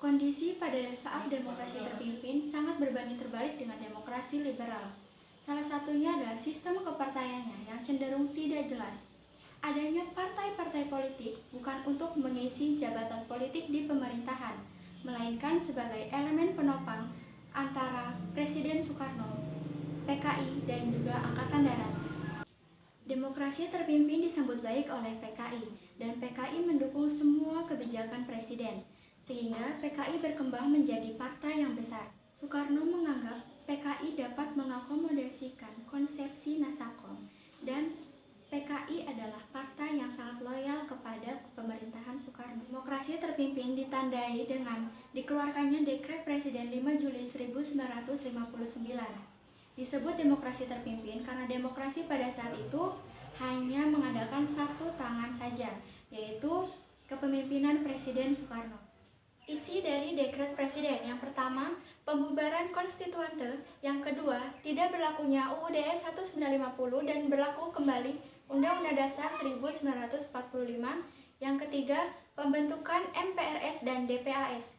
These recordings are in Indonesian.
Kondisi pada saat demokrasi terpimpin sangat berbanding terbalik dengan demokrasi liberal. Salah satunya adalah sistem kepartaiannya yang cenderung tidak jelas. Adanya partai-partai politik bukan untuk mengisi jabatan politik di pemerintahan, melainkan sebagai elemen penopang antara Presiden Soekarno, PKI, dan juga Angkatan Darat. Demokrasi terpimpin disambut baik oleh PKI, dan PKI mendukung semua kebijakan Presiden, sehingga PKI berkembang menjadi partai yang besar. Soekarno menganggap PKI dapat mengakomodasikan konsepsi Nasakom, dan PKI adalah partai yang sangat loyal kepada pemerintahan Soekarno. Demokrasi terpimpin ditandai dengan dikeluarkannya Dekret Presiden 5 Juli 1959. Disebut demokrasi terpimpin karena demokrasi pada saat itu hanya mengandalkan satu tangan saja, yaitu kepemimpinan Presiden Soekarno. Isi dari Dekret Presiden yang pertama, pembubaran konstituante, yang kedua, tidak berlakunya UUD 1950 dan berlaku kembali Undang-Undang Dasar 1945, yang ketiga, pembentukan MPRS dan DPAS.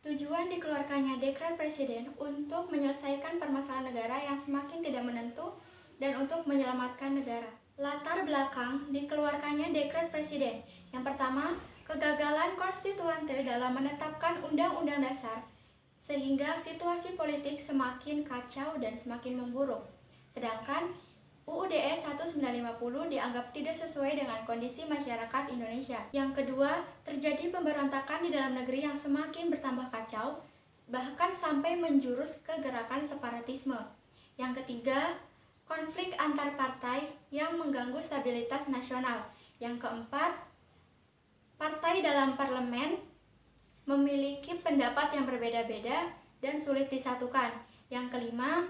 Tujuan dikeluarkannya Dekret Presiden untuk menyelesaikan permasalahan negara yang semakin tidak menentu dan untuk menyelamatkan negara. Latar belakang dikeluarkannya Dekret Presiden. Yang pertama, kegagalan konstituante dalam menetapkan Undang-Undang Dasar, sehingga situasi politik semakin kacau dan semakin memburuk. Sedangkan UUD 1950 dianggap tidak sesuai dengan kondisi masyarakat Indonesia. Yang kedua, terjadi pemberontakan di dalam negeri yang semakin bertambah kacau, bahkan sampai menjurus ke gerakan separatisme. Yang ketiga, konflik antar partai yang mengganggu stabilitas nasional. Yang keempat, partai dalam parlemen memiliki pendapat yang berbeda-beda dan sulit disatukan. Yang kelima,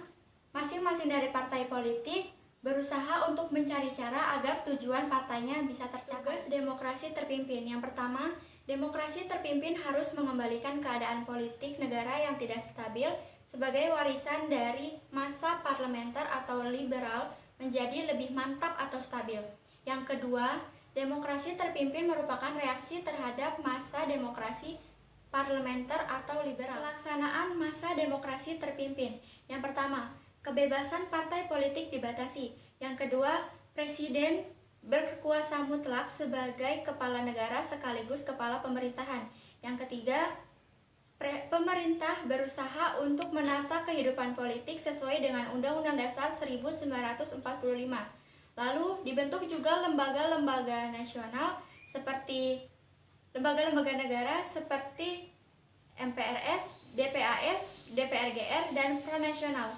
masing-masing dari partai politik berusaha untuk mencari cara agar tujuan partainya bisa tercapai. Demokrasi terpimpin. Yang pertama, demokrasi terpimpin harus mengembalikan keadaan politik negara yang tidak stabil sebagai warisan dari masa parlementer atau liberal menjadi lebih mantap atau stabil. Yang kedua, demokrasi terpimpin merupakan reaksi terhadap masa demokrasi parlementer atau liberal. Pelaksanaan masa demokrasi terpimpin. Yang pertama, kebebasan partai politik dibatasi. Yang kedua, Presiden berkuasa mutlak sebagai kepala negara sekaligus kepala pemerintahan. Yang ketiga, pemerintah berusaha untuk menata kehidupan politik sesuai dengan Undang-Undang Dasar 1945. Lalu dibentuk juga lembaga-lembaga nasional seperti lembaga-lembaga negara seperti MPRS, DPAS, DPRGR, dan Front Nasional.